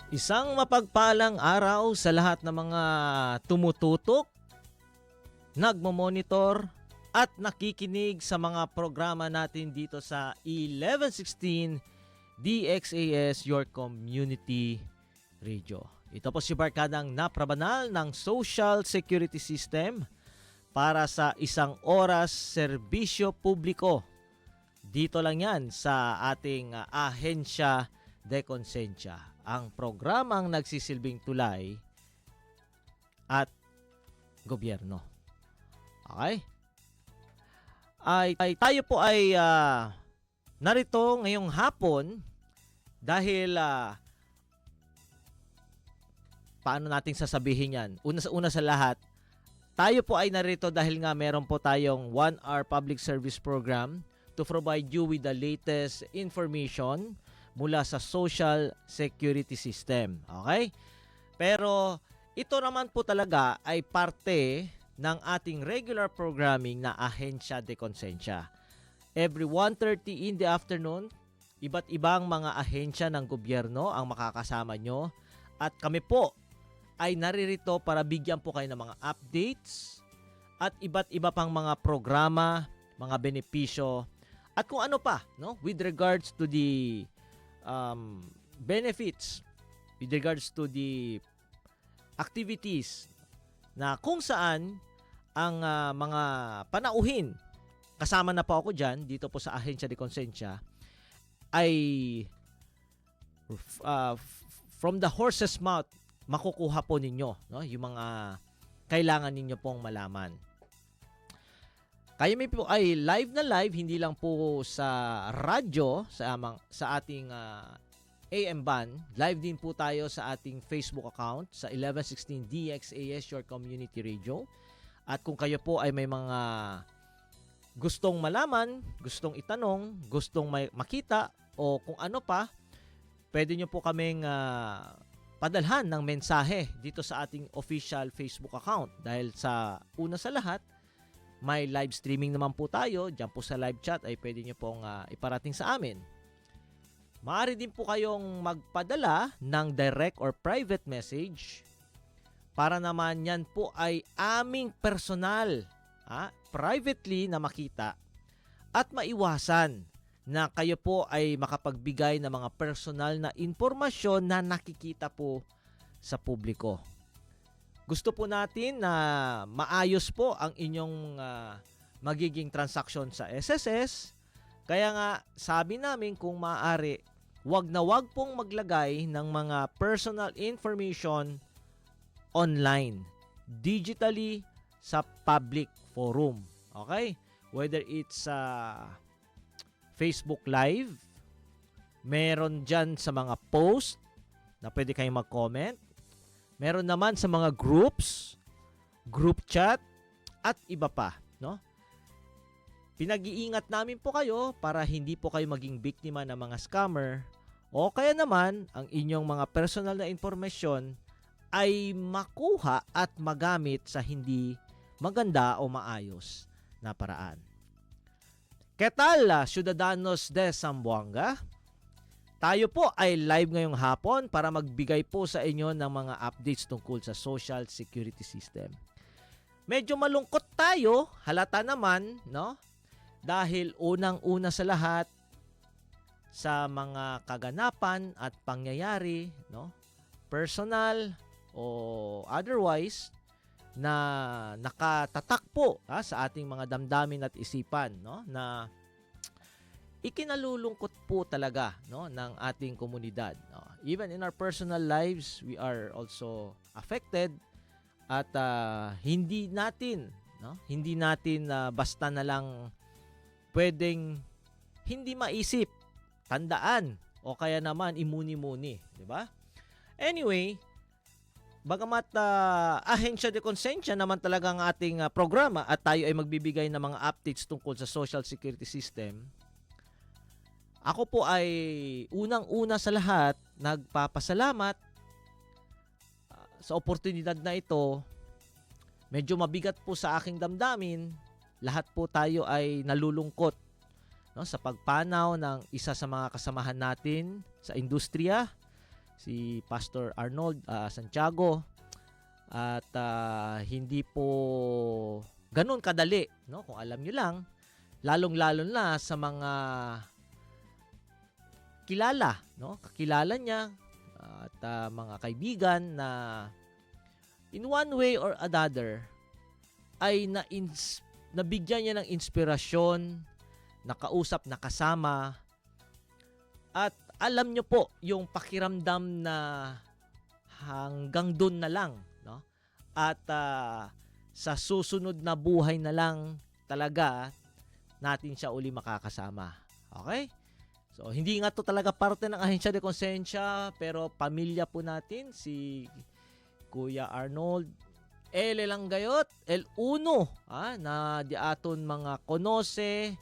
Isang mapagpalang araw sa lahat ng mga tumututok, nagmo-monitor at nakikinig sa mga programa natin dito sa 1116 DXAS Your Community Radio. Ito po si Barkadang naprabanal ng Social Security System para sa isang oras serbisyo publiko. Dito lang yan sa ating ahensya de konsensya, ang programang nagsisilbing tulay at gobyerno. Okay? Tayo po ay narito ngayong hapon dahil paano nating sasabihin yan? Una sa lahat, tayo po ay narito dahil nga meron po tayong 1-hour public service program to provide you with the latest information mula sa Social Security System. Okay? Pero ito naman po talaga ay parte ng ating regular programming na ahensya de konsensya. Every 1:30 in the afternoon, iba't ibang mga ahensya ng gobyerno ang makakasama nyo at kami po ay naririto para bigyan po kayo ng mga updates at iba't iba pang mga programa, mga benepisyo at kung ano pa, no, with regards to the benefits, with regards to the activities na kung saan ang mga panauhin, kasama na po ako dyan, dito po sa Ahensya de Konsensya, ay from the horse's mouth, makukuha po ninyo, no, yung mga kailangan ninyo pong malaman. Kami po ay live na live, hindi lang po sa radyo, sa ating AM band. Live din po tayo sa ating Facebook account sa 1116 DXAS Your Community Radio. At kung kayo po ay may mga gustong malaman, gustong itanong, gustong makita o kung ano pa, pwede nyo po kaming padalhan ng mensahe dito sa ating official Facebook account. Dahil sa una sa lahat, may live streaming naman po tayo. Diyan po sa live chat ay pwede nyo pong iparating sa amin. Maaari din po kayong magpadala ng direct or private message para naman yan po ay aming personal, privately na makita at maiwasan na kayo po ay makapagbigay ng mga personal na impormasyon na nakikita po sa publiko. Gusto po natin na maayos po ang inyong magiging transaksyon sa SSS. Kaya nga sabi namin kung maaari, wag na wag pong maglagay ng mga personal information online, digitally sa public forum. Okay? Whether it's Facebook Live, meron dyan sa mga post na pwede kayong mag-comment. Meron naman sa mga groups, group chat, at iba pa, no? Pinag-iingat namin po kayo para hindi po kayo maging biktima ng mga scammer o kaya naman ang inyong mga personal na impormasyon ay makuha at magamit sa hindi maganda o maayos na paraan. ¿Qué tal, ciudadanos de Zamboanga? Tayo po ay live ngayong hapon para magbigay po sa inyo ng mga updates tungkol sa Social Security System. Medyo malungkot tayo, halata naman, no? Dahil unang-una sa lahat sa mga kaganapan at pangyayari, no? Personal o otherwise na nakatatak po sa ating mga damdamin at isipan, no? Na ikinalulungkot po talaga, no, ng ating komunidad, no? Even in our personal lives, we are also affected at hindi natin basta na lang pwedeng hindi maisip, tandaan o kaya naman imuni-muni, di ba? Anyway, bagamat ahensya de konsensya naman talaga ang ating programa at tayo ay magbibigay ng mga updates tungkol sa Social Security System, ako po ay unang-una sa lahat nagpapasalamat sa oportunidad na ito. Medyo mabigat po sa aking damdamin. Lahat po tayo ay nalulungkot, no, sa pagpanaw ng isa sa mga kasamahan natin sa industriya, si Pastor Arnold Santiago, at hindi po ganun kadali, no? Kung alam niyo lang, lalong-lalo na sa mga kilala, no? Kakilala niya at mga kaibigan na in one way or another ay nabigyan niya ng inspirasyon, nakausap, nakasama, at alam niyo po yung pakiramdam na hanggang doon na lang, no? At sa susunod na buhay na lang talaga natin siya uli makakasama. Okay? So, hindi nga to talaga parte ng ahensya de konsensya, pero pamilya po natin, si Kuya Arnold, lang gayot, el uno, na di aton mga konose,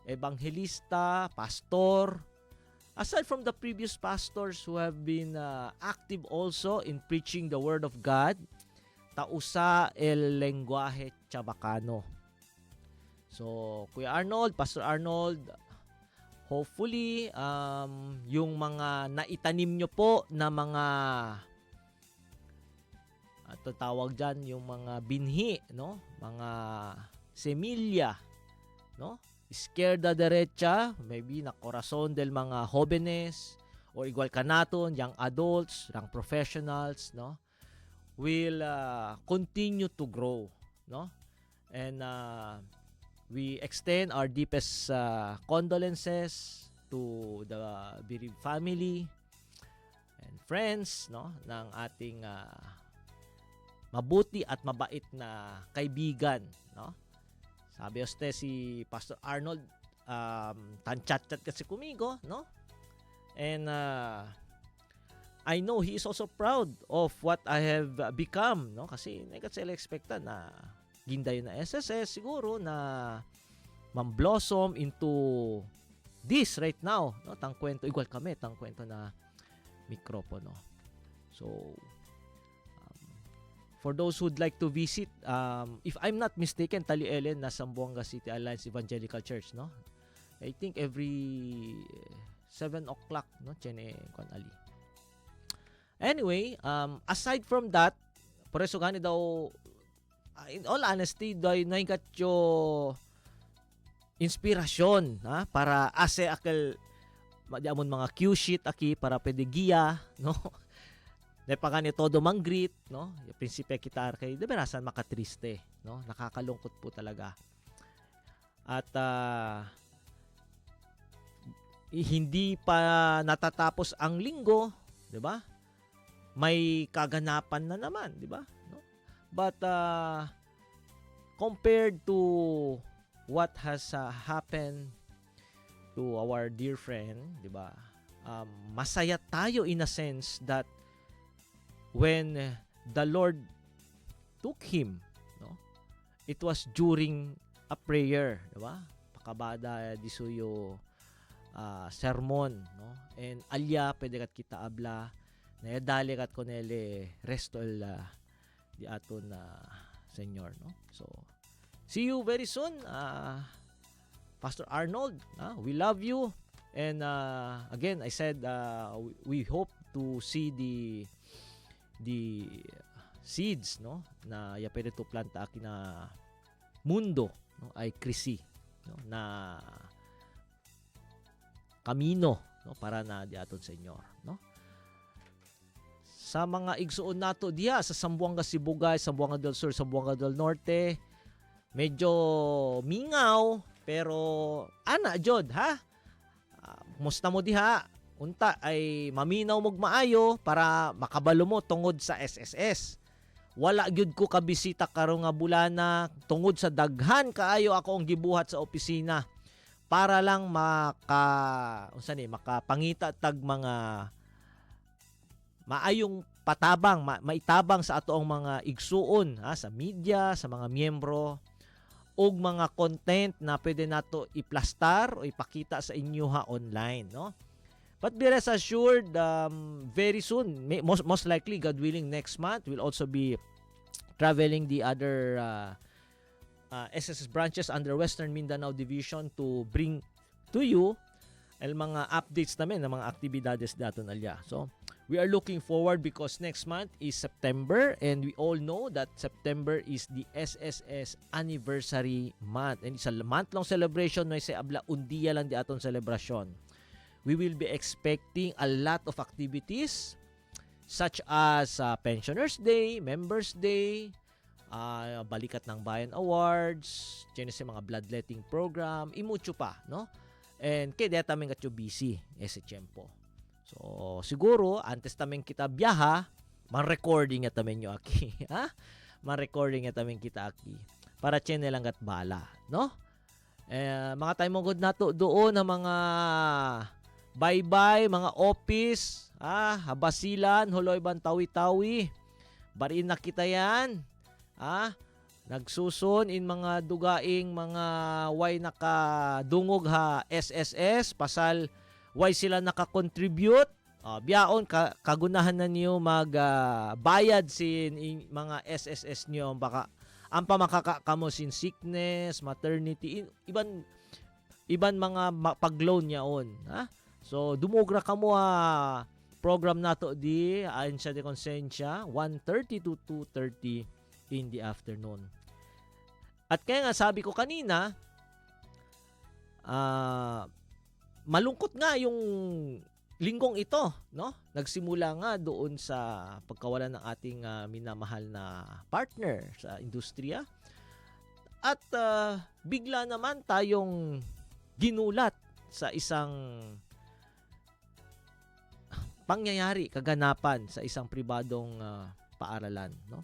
ebanghelista, pastor, aside from the previous pastors who have been active also in preaching the Word of God, tausa el lengguahe Chabacano. So, Kuya Arnold, Pastor Arnold, hopefully, yung mga naitanim nyo po na mga tawag dyan, yung mga binhi, no? Mga semilya, no? Izquierda, derecha, maybe na corazon del mga jóvenes o igual kanaton, young adults, young professionals, no? Will continue to grow, no? And we extend our deepest condolences to the bereaved family and friends, no, ng ating mabuti at mabait na kaibigan, no? Sabi uste si Pastor Arnold, tanchat-chat kasi kumigo, no? And I know he is also proud of what I have become, no? Kasi negat sila expectan na ginday na SSS siguro na mamblossom into this right now, no? Tang kwento igual kami, tang kwento na mikropono. So for those who'd like to visit, if I'm not mistaken, Tali Ellen na Zamboanga City Alliance Evangelical Church, no? I think every 7 o'clock, no? Chene kon ali. Anyway, aside from that, pareso gani daw, in all honesty, daw naikat yo inspirasyon, para ase akal madiamon mga cue sheet aki para pwede giya, no? Depaka ni todo manggrit, no? Yung prinsipe kitar kay deberasan makatriste, no? Nakakalungkot po talaga. At hindi pa natatapos ang linggo, 'di ba? May kaganapan na naman, 'di ba? No? But compared to what has happened to our dear friend, 'di ba? Masaya tayo in a sense that when the Lord took him, no? It was during a prayer, 'di ba? Pakabada disuyo sermon, no? And alya pwede kat kita abla na dali kat konele resto di aton Senyor, no? So see you very soon, Pastor Arnold. We love you, and again I said we hope to see the seeds, no, na ya pwede to planta aki na mundo, no, ay krisi, no, na kamino, no, para na di aton Senyor, no? Sa mga igsuon nato diha sa Zamboanga Sibugay, Zamboanga del Sur, Zamboanga del Norte, medyo mingaw pero ana jod, ha? Musta mo diha? Unta ay maminaw mog maayo para makabalo mo tungod sa SSS. Wala gyud ko kabisita karon nga bulana tungod sa daghan kaayo ako ang gibuhat sa opisina para lang makapangita tag mga maayong patabang, maitabang sa ato ang mga igsuon, sa media, sa mga miyembro, og mga content na pwede nato iplastar o ipakita sa inyo online, no? But be rest assured, very soon, most likely, God willing, next month, we'll also be traveling the other SSS branches under Western Mindanao Division to bring to you el mga updates namin ng mga aktibidades dato nalya. So, We are looking forward because next month is September and we all know that September is the SSS anniversary month. And it's a month-long celebration. No, sa abla undiya lang di aton celebration. We will be expecting a lot of activities such as Pensioners Day, Members Day, Balikat ng Bayan Awards, sa mga bloodletting program, imucho pa, no? And kaya deta mình katyo busy, ese tiempo. So, siguro, antes tamin kita biyaha, man-recording at tamin nyo aki. Ha? Man-recording at tamin kita aki. Para channel lang at bala. No? Mga tayo mong good na to doon ng mga bye-bye, mga office, habasilan, huloy ban tawi-tawi. Bariin na kita yan. Nagsusun in mga dugaing mga way nakadungog ha SSS, pasal why sila nakakontribute, biyaon kagunahan na niyo magbayad sin mga SSS niyo, baka ang pamakakamo sin sickness, maternity, iban mga pag-loan niyaon, ha? So dumugra kamo program nato di ayon sa de konsensya 1:30 to 2:30 in the afternoon. At kaya nga sabi ko kanina, malungkot nga yung linggong ito, no? Nagsimula nga doon sa pagkawalan ng ating minamahal na partner sa industriya. At bigla naman tayong ginulat sa isang pangyayari, kaganapan sa isang pribadong paaralan, no?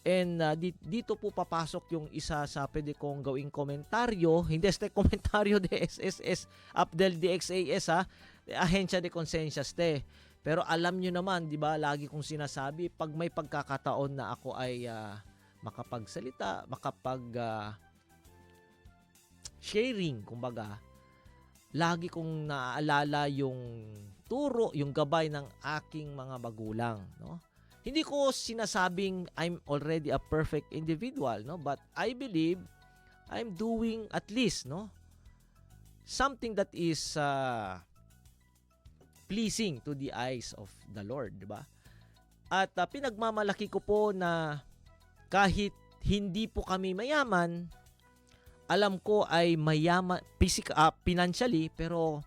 And dito po papasok yung isa sa pwede kong gawing komentaryo. Hindi este komentaryo de SSS Abdel DXAS ahensya de konsensya ste. Pero alam nyo naman, di ba, lagi kong sinasabi, pag may pagkakataon na ako ay makapagsalita, sharing, kumbaga, lagi kong naaalala yung turo, yung gabay ng aking mga magulang, no? Hindi ko sinasabing I'm already a perfect individual, no? But I believe I'm doing at least, no, something that is pleasing to the eyes of the Lord, di ba? At pinagmamalaki ko po na kahit hindi po kami mayaman, alam ko ay mayaman financially, pero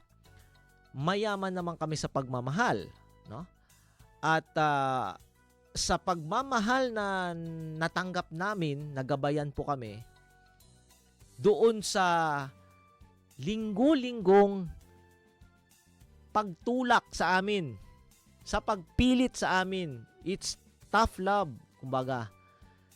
mayaman naman kami sa pagmamahal, no? At sa pagmamahal na natanggap namin, nagabayan po kami doon sa linggo-linggong pagtulak sa amin, sa pagpilit sa amin. It's tough love, kumbaga,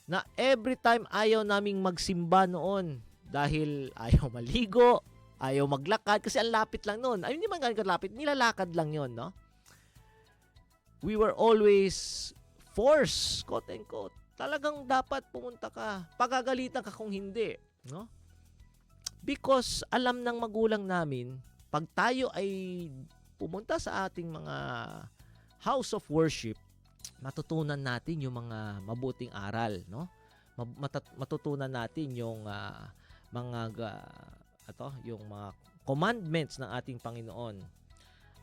na every time ayaw naming magsimba noon dahil ayaw maligo, ayaw maglakad, kasi ang lapit lang noon. Ay, hindi man ganun lapit, nilalakad lang yon, no? We were always force, quote and quote. Talagang dapat pumunta ka. Pagagalitan ka kung hindi, no? Because alam ng magulang namin, pag tayo ay pumunta sa ating mga house of worship, matutunan natin yung mga mabuting aral, no? Matutunan natin yung yung mga commandments ng ating Panginoon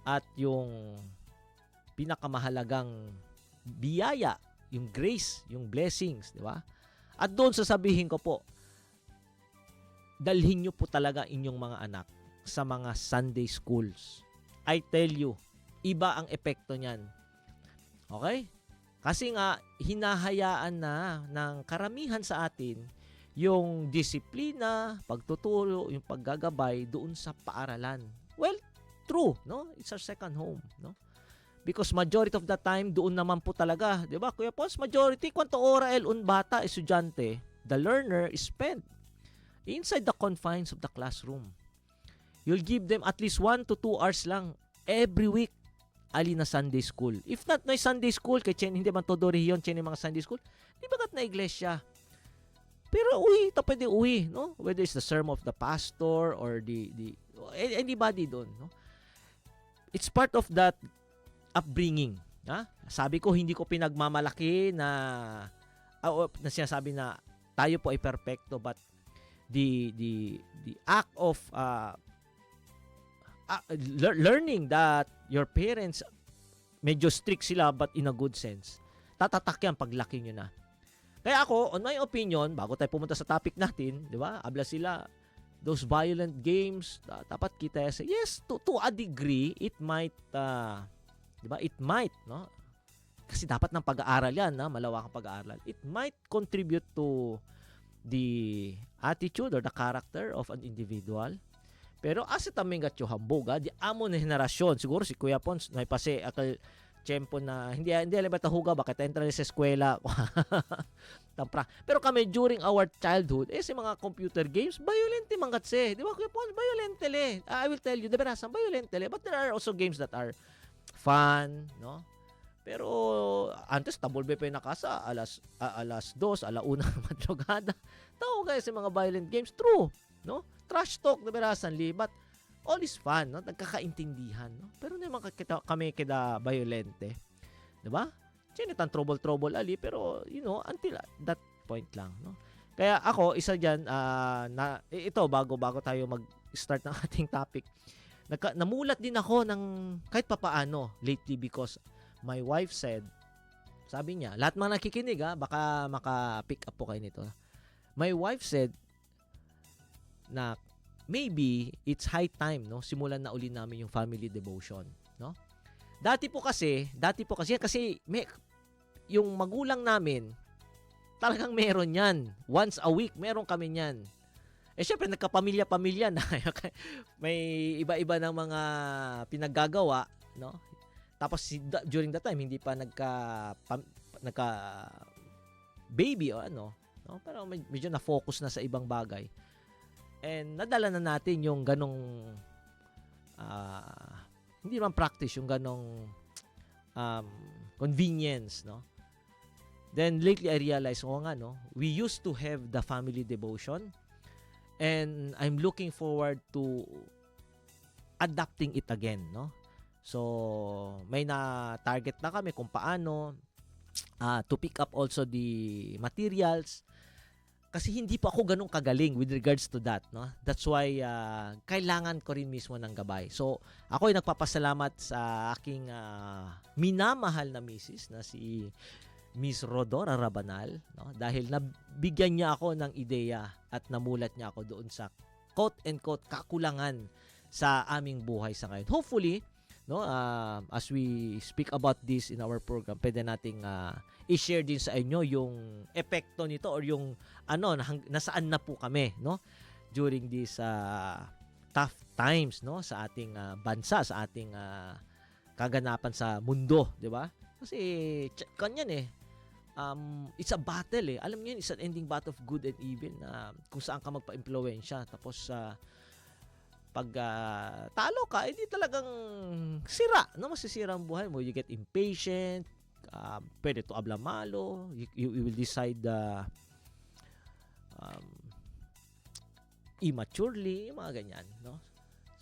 at yung pinakamahalagang biyaya, yung grace, yung blessings, di ba? At doon sasabihin ko po, dalhin nyo po talaga inyong mga anak sa mga Sunday schools. I tell you, iba ang epekto niyan. Okay? Kasi nga, hinahayaan na ng karamihan sa atin yung disiplina, pagtuturo, yung paggagabay doon sa paaralan. Well, true, no? It's our second home, no? Because majority of the time, doon naman po talaga, di ba? Kuya Pons, majority, kwanto ora un bata, estudyante, the learner is spent inside the confines of the classroom. You'll give them at least 1 to 2 hours lang every week ali na Sunday school. If not na Sunday school, kay Chen, hindi man todo rehiyon, Chen, mga Sunday school, di ba kat na iglesia? Pero uwi, ito pwede uwi, no? Whether it's the sermon of the pastor or the anybody doon, no? It's part of that upbringing. Ha? Sabi ko, hindi ko pinagmamalaki na sinasabi na tayo po ay perfecto, but the act of learning that your parents medyo strict sila but in a good sense. Tatatak yan paglaki nyo na. Kaya ako, on my opinion, bago tayo pumunta sa topic natin, di ba? Abla sila, those violent games, dapat kita say, yes, to a degree, it might, di ba? It might, no? Kasi dapat ng pag-aaral yan, malawakang pag-aaral. It might contribute to the attitude or the character of an individual. Pero as taming gatyo hambuga, di amo na henerasyon. Siguro si Kuya Pons, may pase akal tiyempo na hindi alam ba tahuga, bakit entra sa eskwela. Tampra. Pero kami during our childhood, si mga computer games, violent man gatse. Di ba Kuya Pons, violent le. I will tell you, the berasan, violent le. But there are also games that are fun, no? Pero antes tabulbe pa yung nakasa alas 2, alauna madrugada. Tao guys yung mga violent games, true, no? Trash talk na berasan libat. All is fun, no? Nagkakaintindihan, no? Pero naman kami kita violente. 'Di ba? Chinitan trouble ali, pero you know, until that point lang, no? Kaya ako isa diyan ito bago tayo mag-start ng ating topic. Namulat din ako ng kahit papaano lately because my wife said, sabi niya, lahat mga nakikinig baka maka-pick up po kayo nito. My wife said na maybe it's high time, no, simulan na uli namin yung family devotion, no? Dati po kasi yung magulang namin talagang meron yan. Once a week meron kami yan. Syempre nagkapamilya-pamilya na. May iba-iba ng mga pinaggagawa, no? Tapos during that time hindi pa nagka baby o ano, no? Pero medyo na-focus na sa ibang bagay. And nadala na natin yung ganong hindi man practice yung ganong convenience, no? Then lately I realized no, we used to have the family devotion and I'm looking forward to adapting it again, no? So, may na-target na kami kung paano to pick up also the materials. Kasi hindi pa ako ganun kagaling with regards to that, no? That's why kailangan ko rin mismo ng gabay. So, ako ay nagpapasalamat sa aking minamahal na misis na si Miss Rodora Rabanal, no? Dahil nabigyan niya ako ng ideya at namulat niya ako doon sa quote-and-quote kakulangan sa aming buhay sa ngayon. Hopefully, no, as we speak about this in our program, pwede nating i-share din sa inyo yung epekto nito or yung nasaan na po kami, no, during these tough times, no, sa ating bansa, sa ating kaganapan sa mundo, di ba? Kasi kanyan it's a battle alam niyo, it's an ending battle of good and evil na kung saan ka magpa-impluwensya, tapos pag talo ka, hindi talagang sira, no? Masisira ang buhay mo. You get impatient, pwede to ablamalo, you will decide immaturely, mga ganyan, no?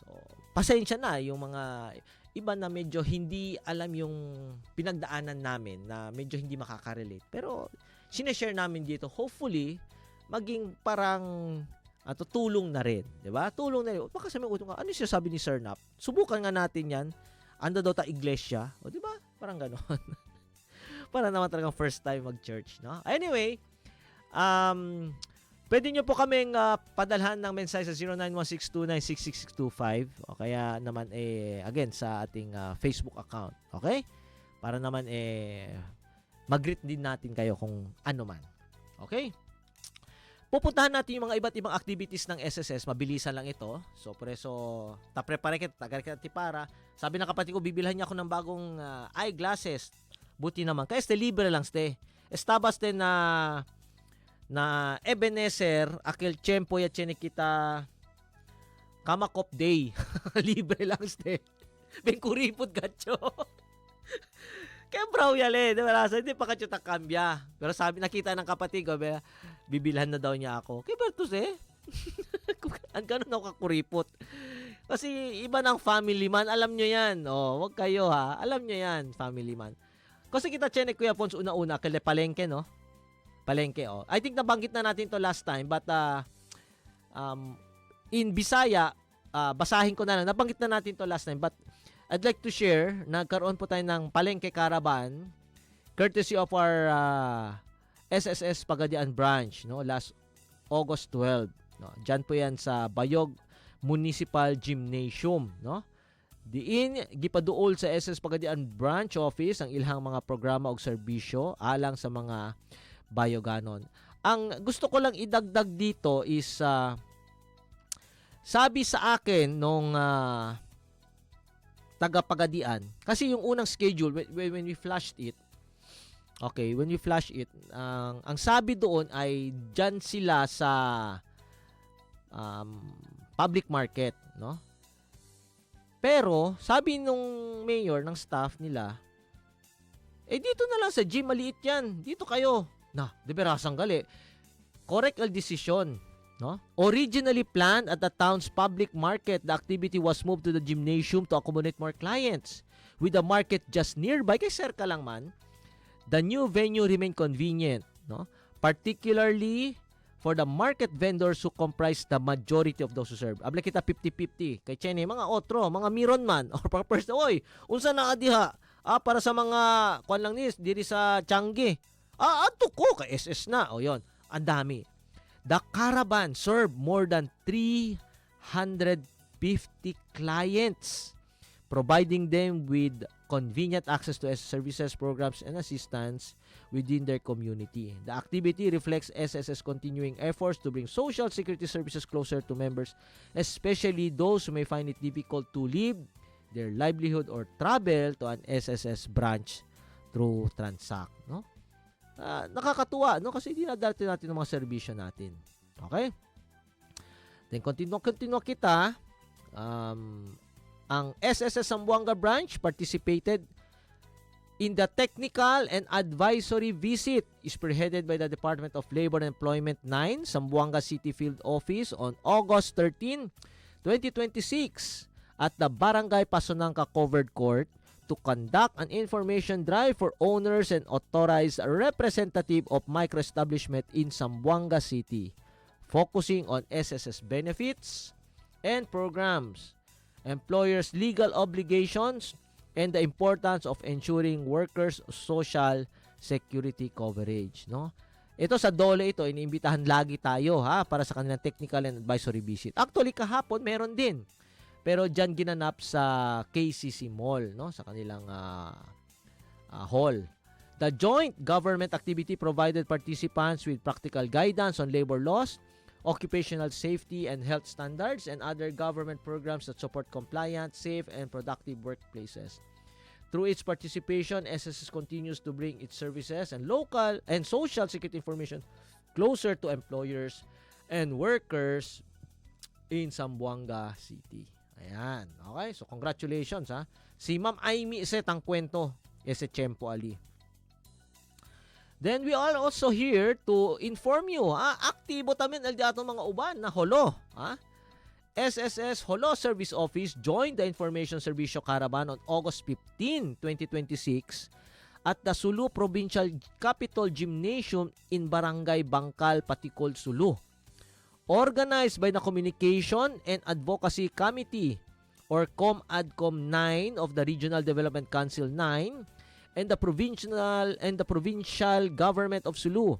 So, pasensya na yung mga iba na medyo hindi alam yung pinagdaanan namin na medyo hindi makaka-relate. Pero, sineshare namin dito, hopefully, maging parang tutulong na rin, di ba? Tulong na rin. Baka sabi ko, ano siya sabi ni Sir Nap? Subukan nga natin yan. Anda daw ta iglesia. O, di ba? Parang gano'n. Para naman talagang first time mag-church, no? Anyway, pwede nyo po kaming padalhan ng mensahe sa 0916296625 o kaya naman again sa ating Facebook account. Okay? Para naman mag-greet din natin kayo kung ano man. Okay? Pupuntahan natin yung mga iba't ibang activities ng SSS. Mabilisan lang ito. So, preso, taprepare kita, tagal kita tipara. Sabi ng kapatid ko, bibilhan niya ako ng bagong eyeglasses. Buti naman. Kaya libre lang, Estabas na Ebenezer, akil tiyempo ya tiyan kita kamakop day. Libre lang, Ben kuripot gacho. Kaya braw yale, hindi pa kacho takambya. Pero sabi, nakita ng kapatid ko, bibilhan na daw niya ako. Kaya Bertus ang ganun ako kakuripot. Kasi iba ng family man, alam nyo yan. Wag kayo alam nyo yan, family man. Kasi kita chenek Kuya Pons una-una, kaya palengke, no? Palengke, I think nabanggit na natin to last time, but in Bisaya, basahin ko na lang. Nabanggit na natin to last time, but I'd like to share, nagkaroon po tayo ng Palengke Caravan courtesy of our SSS Pagadian branch, no, last August 12, no. Diyan po 'yan sa Bayog Municipal Gymnasium, no. Diin gipaduol sa SS Pagadian branch office ang ilhang mga programa ug serbisyo alang sa mga bayoganon. Ang gusto ko lang idagdag dito is sabi sa akin nung taga-Pagadian, kasi yung unang schedule when we flashed it, okay, when we flash it, ang sabi doon ay dyan sila sa public market, no? Pero sabi nung mayor ng staff nila, dito na lang sa gym, maliit yan. Dito kayo. Na, deberasang gali. Correct al decision, no? Originally planned at the town's public market, the activity was moved to the gymnasium to accommodate more clients. With the market just nearby, kay sir ka lang man, the new venue remained convenient, no? Particularly for the market vendors who comprise the majority of those who serve. Abla kita 50-50. Kay Chene, mga otro, mga miron man, or para person, oy, unsa na adiha? Para sa mga, kuan lang nis, diri sa Changi. Ato ko, kay SS na. O yon, ang dami. The caravan served more than 350 clients, providing them with convenient access to services, programs, and assistance within their community. The activity reflects SSS continuing efforts to bring social security services closer to members, especially those who may find it difficult to live their livelihood or travel to an SSS branch through Transact, no? Nakakatuwa, no? Kasi dinadalhin natin ng mga serbisyo natin. Okay? Then continue kita. Ang SSS Zamboanga branch participated in the technical and advisory visit spearheaded by the Department of Labor and Employment 9, Zamboanga City Field Office on August 13, 2026 at the Barangay Pasonangka Covered Court to conduct an information drive for owners and authorized representative of microestablishment in Zamboanga City, focusing on SSS benefits and programs, employers' legal obligations, and the importance of ensuring workers' social security coverage, no? Ito sa DOLE ito, iniimbitahan lagi tayo para sa kanilang technical and advisory visit. Actually kahapon meron din. Pero diyan ginanap sa KCC Mall, no, sa kanilang hall. The joint government activity provided participants with practical guidance on labor laws, occupational safety and health standards, and other government programs that support compliant, safe, and productive workplaces. Through its participation, SSS continues to bring its services and local and social security information closer to employers and workers in Zamboanga City. Ayan. Okay, so congratulations Si Ma'am Aimee set ang kwento, ese Chempo Ali. Then we are also here to inform you, aktibo tamin aldi ato mga uban na holo, SSS Holo Service Office joined the Information Servicio Caravan on August 15, 2026 at the Sulu Provincial Capital Gymnasium in Barangay Bangkal, Paticol, Sulu. Organized by the Communication and Advocacy Committee or COMADCOM 9 of the Regional Development Council 9 and the provincial government of Sulu.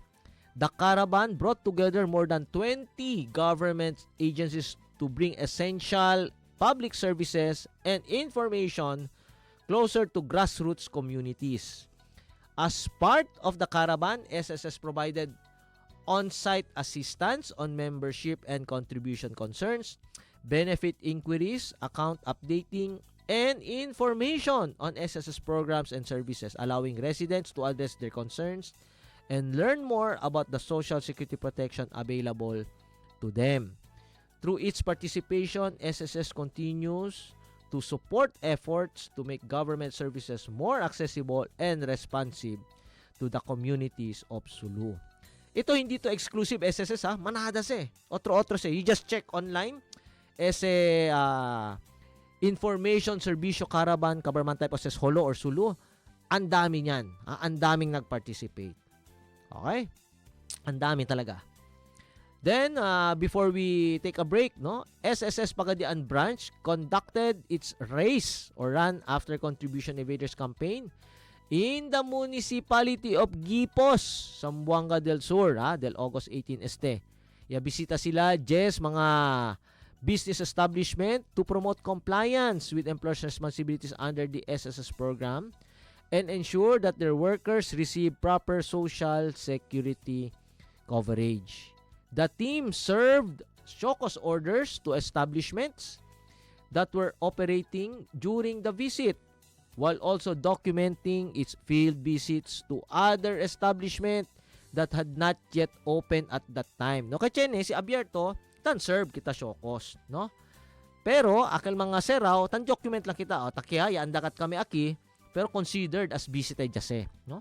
The caravan brought together more than 20 government agencies to bring essential public services and information closer to grassroots communities. As part of the caravan, SSS provided on-site assistance on membership and contribution concerns, benefit inquiries, account updating, and information on SSS programs and services, allowing residents to address their concerns and learn more about the social security protection available to them. Through its participation, SSS continues to support efforts to make government services more accessible and responsive to the communities of Sulu. Ito hindi to exclusive SSS manadas Otro you just check online Information Servicio Caravan Government Type of Holo or Sulu. Ang dami niyan. Ang daming nag-participate. Okay? Ang dami talaga. Then, before we take a break, no, SSS Pagadian Branch conducted its race or run after contribution evaders campaign in the municipality of Gipos, Zamboanga del Sur, del August 18 este. Bisita sila, mga business establishment to promote compliance with employers' responsibilities under the SSS program and ensure that their workers receive proper social security coverage. The team served show-cause orders to establishments that were operating during the visit while also documenting its field visits to other establishments that had not yet opened at that time. No, kaya si Abierto, tan serve kita show-cause, no? Pero, akal mga seraw, tan document lang kita, takiyaya, andakat kami aki, pero considered as visited jase, no?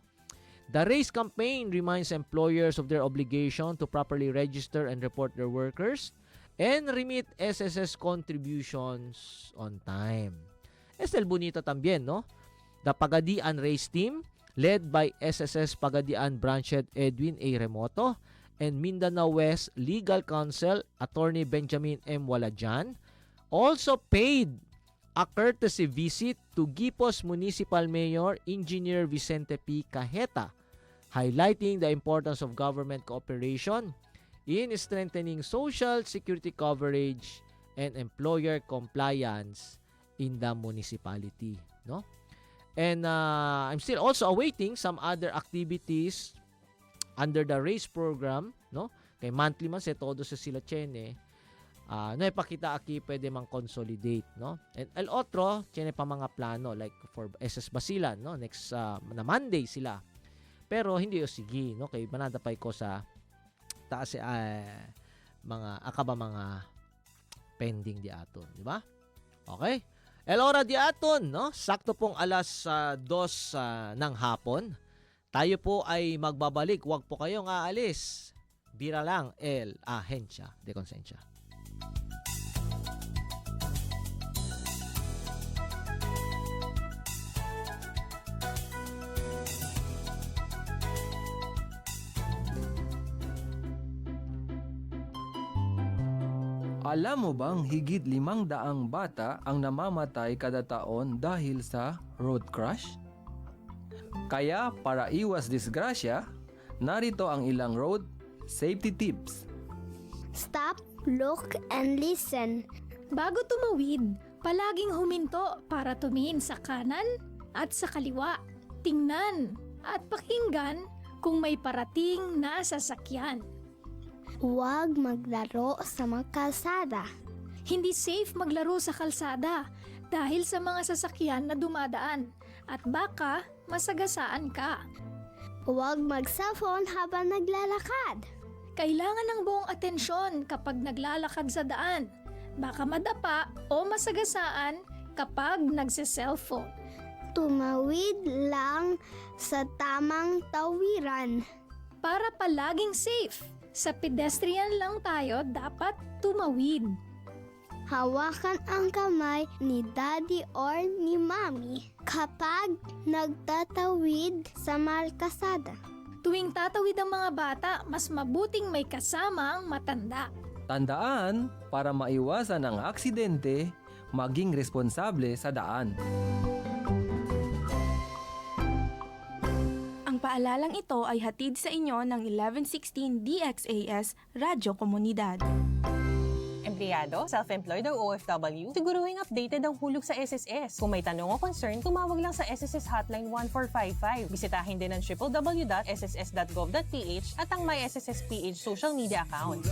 The race campaign reminds employers of their obligation to properly register and report their workers and remit SSS contributions on time. El bonito también, no? The Pagadian race team, led by SSS Pagadian Branch Head Edwin A. Remoto and Mindanao West Legal Counsel Attorney Benjamin M. Walajan, also paid a courtesy visit to Gipos Municipal Mayor Engineer Vicente P. Cajeta, highlighting the importance of government cooperation in strengthening social security coverage and employer compliance in the municipality, no? And I'm still also awaiting some other activities under the race program, no? Kay monthly man se todo sa sila chene. No ipakita aki pwede mang consolidate, no? And el otro chene pa mga plano like for SS Basilan, no? Next na Monday sila. Pero hindi o sige, no? Kay manadapay ko sa taas mga akaba mga pending di aton, di ba? Okay? El ora di aton, no? Sakto pong alas 2 ng hapon. Tayo po ay magbabalik. Huwag po kayong aalis. Bira lang el ahensya de konsensya. Alam mo bang higit 500 bata ang namamatay kada taon dahil sa road crash? Kaya para iwas disgrasya, narito ang ilang road safety tips. Stop, look, and listen. Bago tumawid, palaging huminto para tumingin sa kanan at sa kaliwa. Tingnan at pakinggan kung may parating na sasakyan. Huwag maglaro sa mga kalsada. Hindi safe maglaro sa kalsada dahil sa mga sasakyan na dumadaan at baka masagasaan ka. Huwag mag-cellphone habang naglalakad. Kailangan ng buong atensyon kapag naglalakad sa daan. Baka madapa o masagasaan kapag nagse-cellphone. Tumawid lang sa tamang tawiran. Para palaging safe, sa pedestrian lang tayo dapat tumawid. Hawakan ang kamay ni daddy or ni mommy kapag nagtatawid sa kalsada. Tuwing tatawid ang mga bata, mas mabuting may kasama ang matanda. Tandaan, para maiwasan ang aksidente, maging responsable sa daan. Ang paalalang ito ay hatid sa inyo ng 1116 DXAS Radyo Komunidad. Empleyado, self-employed o OFW, siguruhing updated ang hulog sa SSS. Kung may tanong o concern, tumawag lang sa SSS Hotline 1455. Bisitahin din ang www.sss.gov.ph at ang MySSSPH social media account.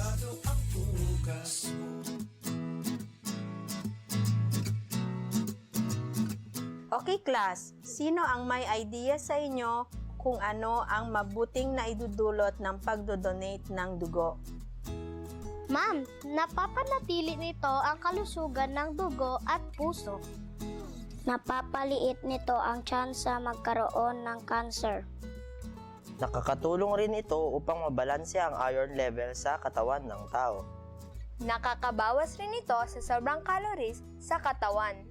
Okay class, sino ang may idea sa inyo kung ano ang mabuting naidudulot ng pagdodonate ng dugo? Ma'am, napapanatili nito ang kalusugan ng dugo at puso. Napapaliit nito ang tsansa magkaroon ng cancer. Nakakatulong rin ito upang mabalanse ang iron level sa katawan ng tao. Nakakabawas rin ito sa sobrang calories sa katawan.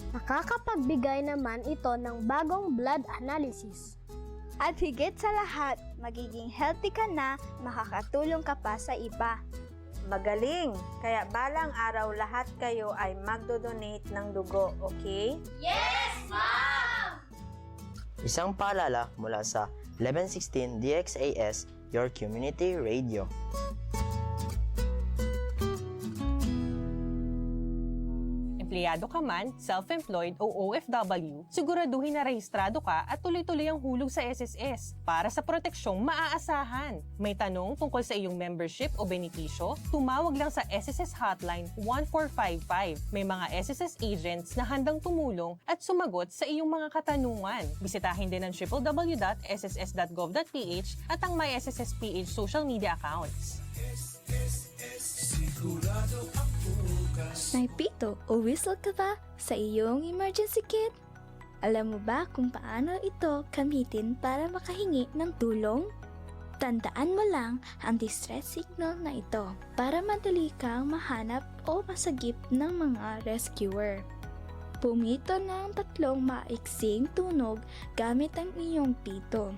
Nakakapagbigay naman ito ng bagong blood analysis. At higit sa lahat, magiging healthy ka na, makakatulong ka pa sa iba. Magaling! Kaya balang araw lahat kayo ay magdodonate ng dugo, okay? Isang paalala mula sa 1116 DXAS, your community radio. Empleyado ka man, self-employed o OFW, siguraduhin na rehistrado ka at tuloy-tuloy ang hulog sa SSS para sa proteksyong maaasahan. May tanong tungkol sa iyong membership o benepisyo? Tumawag lang sa SSS Hotline 1455. May mga SSS agents na handang tumulong at sumagot sa iyong mga katanungan. Bisitahin din ang www.sss.gov.ph at ang MySSSPH social media accounts. May pito o whistle ka ba sa iyong emergency kit? Alam mo ba kung paano ito gamitin para makahingi ng tulong? Tandaan mo lang ang distress signal na ito para madali kang mahanap o masagip ng mga rescuer. Pumito ng 3 maiksing tunog gamit ang iyong pito.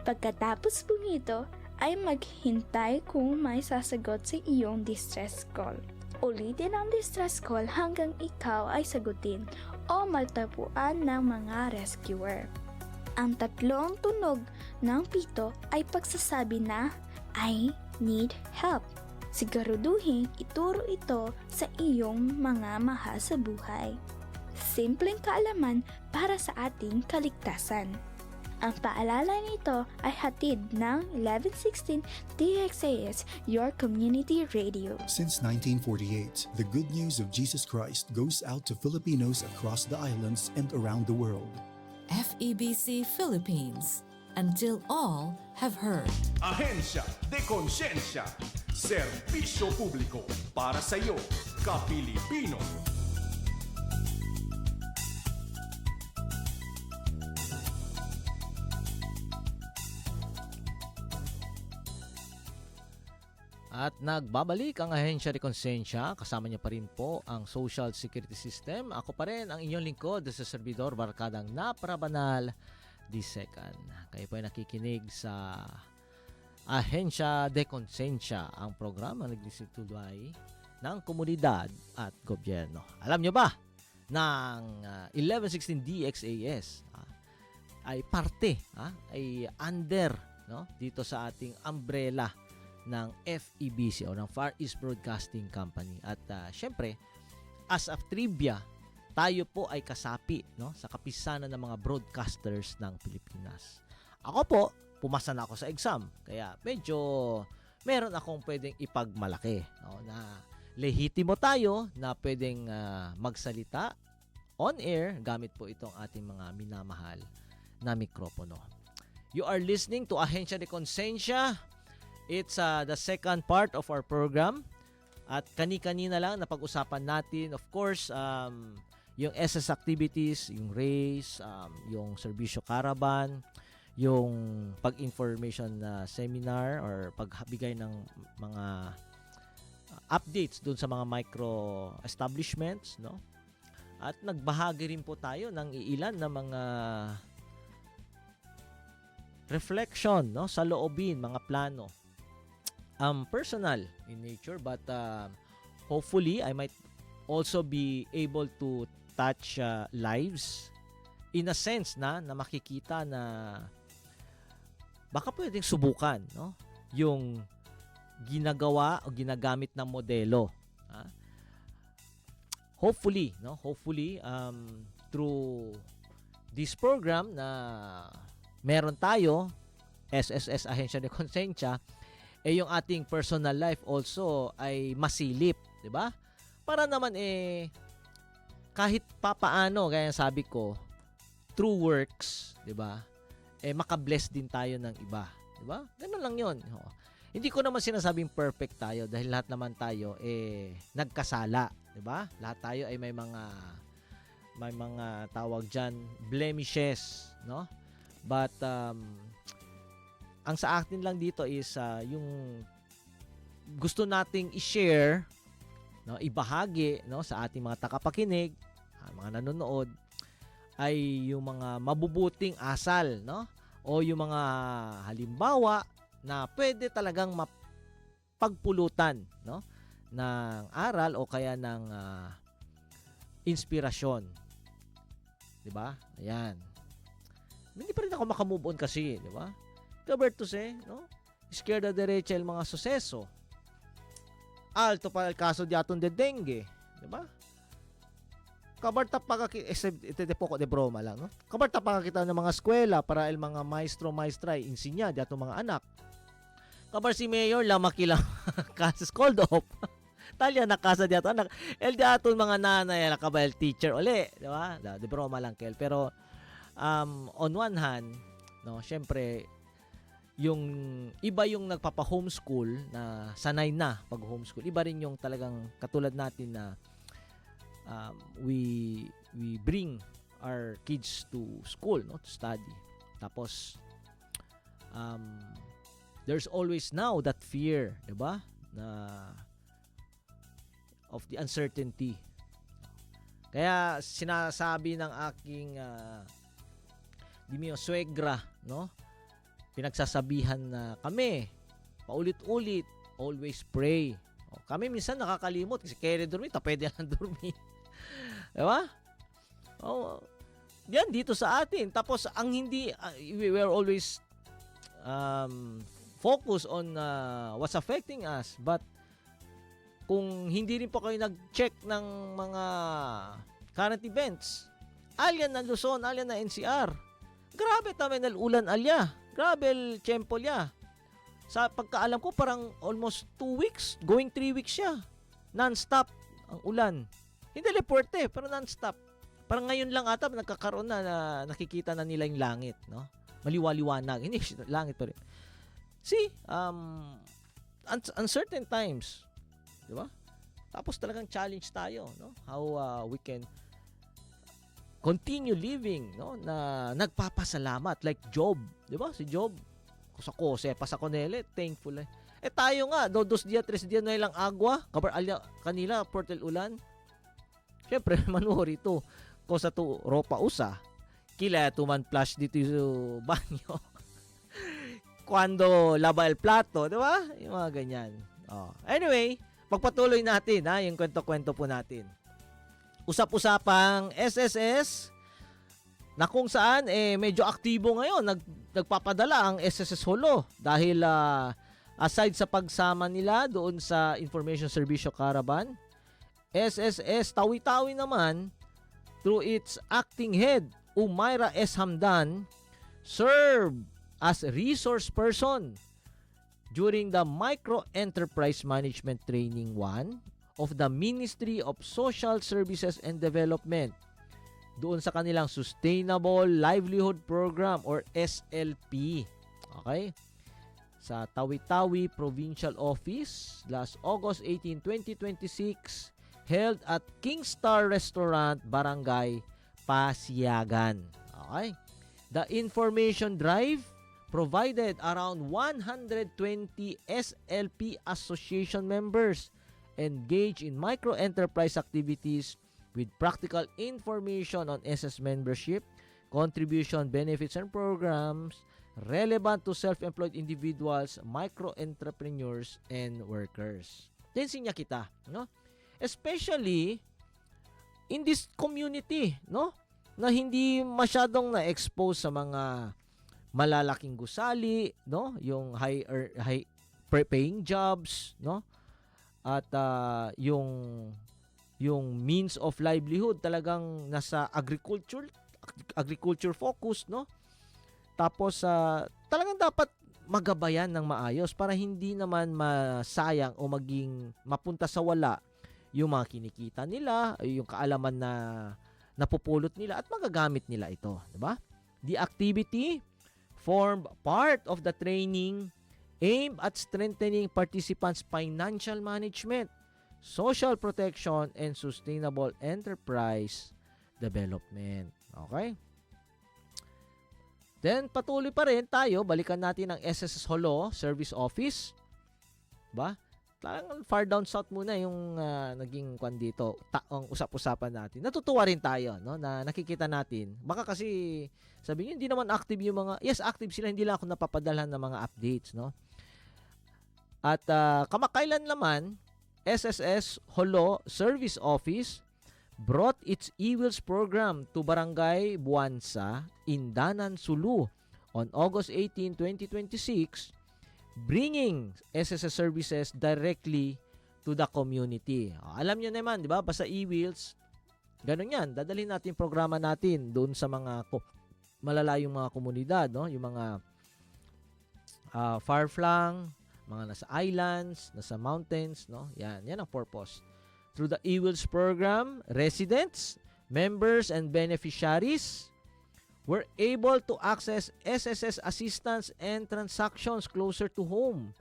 Pagkatapos pumito, ay maghintay kung may sasagot sa iyong distress call. Ulitin ang distress call hanggang ikaw ay sagutin o maltapuan ng mga rescuer. Ang 3 tunog ng pito ay pagsasabi na, I need help. Siguraduhin ituro ito sa iyong mga mahal sa buhay. Simpleng kaalaman para sa ating kaligtasan. Ang paalala nito ay hatid ng 1116 DXAS, your community radio. Since 1948, the good news of Jesus Christ goes out to Filipinos across the islands and around the world. FEBC Philippines, until all have heard. Ahensya de Konsensya, serbisyo publiko para sa iyo, ka-Pilipino. At nagbabalik ang Ahensya de Konsensya. Kasama niya pa rin po ang Social Security System. Ako pa rin ang inyong lingkod sa servidor, barkadang naprabanal di second. Kayo po ay nakikinig sa Ahensya de Konsensya, ang programa nagdisitulay ng komunidad at gobyerno. Alam nyo ba ng 1116 DXAS ay parte, ay under dito sa ating umbrella ng FEBC o ng Far East Broadcasting Company. At syempre, as of trivia, tayo po ay kasapi sa kapisanan ng mga broadcasters ng Pilipinas. Ako po, pumasa na ako sa exam. Kaya medyo meron akong pwedeng ipagmalaki na lehitimo tayo na pwedeng magsalita on air gamit po itong ating mga minamahal na mikropono. You are listening to Ahensya de Konsensya. It's the second part of our program. At kani-kanina lang napag-usapan natin, of course, yung SS activities, yung race, yung serbisyo caravan, yung pag-information seminar or pagbigay ng mga updates dun sa mga micro establishments, At nagbahagi rin po tayo ng iilan na mga reflection, sa loobin, mga plano. Personal in nature, but hopefully I might also be able to touch lives in a sense na makikita na baka pwedeng subukan yung ginagawa o ginagamit ng modelo. Hopefully through this program na meron tayo, SSS Ahensya de Konsensya, yung ating personal life also ay masilip, 'di ba? Para naman kahit papaano, gaya sabi ko, through works, 'di ba? Maka-bless din tayo ng iba, 'di ba? Ganun lang 'yon. Hindi ko naman sinasabing perfect tayo dahil lahat naman tayo nagkasala, 'di ba? Lahat tayo ay may mga tawag diyan, blemishes, But ang sa akin lang dito is yung gusto nating i-share, no, ibahagi, no, sa ating mga takapakinig, mga nanonood, ay yung mga mabubuting asal, no, o yung mga halimbawa na pwede talagang mapagpulutan, no, ng aral o kaya ng inspirasyon. 'Di ba? Ayan. Hindi pa rin ako makamove on kasi, 'di ba? Roberto no? Izquierda derecha el mga suseso. Alto pa el caso de aton de dengue, 'di ba? Kabarta pa ite poco de broma lang, no? Kabarta pa kita ng mga eskwela para el mga maestro maestra insinya di aton mga anak. Kabar si mayor la makila kases called off. Talya na kasa di aton anak. El di aton mga nanay la kabal teacher uli, di ba? De broma lang kel, pero on one hand, no, syempre yung iba yung nagpapa-homeschool na sanay na pag-homeschool. Iba rin yung talagang katulad natin na we bring our kids to school, no, to study. Tapos there's always now that fear, 'di ba? Na of the uncertainty. Kaya sinasabi ng aking suegra, no? Pinagsasabihan na kami paulit-ulit always pray. Kami minsan nakakalimot kasi kaya dormi, pwede lang dormi. Diba? Yan dito sa atin. Tapos ang hindi we were always focus on what's affecting us, but kung hindi rin po kayo nag-check ng mga current events, alyan na Luzon, alyan na NCR, grabe tamen ulan alya, grabe el tiempo ya. Sa pagkaalam ko parang almost 2 weeks, going 3 weeks siya, non-stop ang ulan. Hindi reporte, pero non-stop. Parang ngayon lang ata nagkakaroon na nakikita na nila yung langit, no? Maliwaliwanag, hindi langit pa rin. See, uncertain times, di ba? Tapos talagang challenge tayo, no? How we can continue living, no? Na nagpapasalamat like Job, di ba? Si Job, kusakose, pasakonele, thankful. Tayo nga, 2 dia, 3 dia na ilang agwa, kabar alya kanila portal ulan. Syempre, manuhor ito. Kosa to ropa usa. Kila tuman flash dito sa banyo. Cuando lava el plato, di ba? Yung mga ganyan. Anyway, pagpatuloy natin, yung kwento-kwento po natin. Usap-usapang SSS, na kung saan medyo aktibo ngayon, nagpapadala ang SSS Holo dahil aside sa pagsama nila doon sa Information Servicio Caravan, SSS Tawi-Tawi naman through its acting head Umayra S. Hamdan served as resource person during the Micro Enterprise Management Training 1 of the Ministry of Social Services and Development doon sa kanilang Sustainable Livelihood Program or SLP. Okay? Sa Tawi-Tawi Provincial Office last August 18, 2026 held at Kingstar Restaurant, Barangay Pasiagan. Okay? The information drive provided around 120 SLP association members engaged in micro-enterprise activities with practical information on SS membership, contribution, benefits, and programs relevant to self-employed individuals, micro-entrepreneurs, and workers. Tensin niya kita, no? Especially in this community, no? Na hindi masyadong na-expose sa mga malalaking gusali, no? Yung high paying jobs, no? At yung means of livelihood talagang nasa agriculture focus, no? Tapos talagang dapat magabayan ng maayos para hindi naman masayang o maging mapunta sa wala yung mga kinikita nila, yung kaalaman na napupulot nila at magagamit nila ito, di ba? The activity formed part of the training aimed at strengthening participants' financial management, social protection, and sustainable enterprise development. Okay? Then, patuloy pa rin tayo. Balikan natin ang SSS Holo Service Office. Diba? Talagang far down south muna yung naging kwan dito, ang usap-usapan natin. Natutuwa rin tayo, no, na nakikita natin. Baka kasi sabi niyo hindi naman active yung mga, yes, active sila, hindi lang ako napapadalhan ng mga updates, no. At kamakailan naman, SSS Holo Service Office brought its e-wheels program to Barangay Buansa, Indanan, Sulu on August 18, 2026, bringing SSS services directly to the community. Alam nyo naman, di ba? Basta e-wheels, ganun yan. Dadalhin natin yung programa natin doon sa mga malalayong mga komunidad, no? Yung mga far-flung, mga nasa islands, nasa mountains, no? Yan ang purpose. Through the e-wheels program, residents, members, and beneficiaries were able to access SSS assistance and transactions closer to home,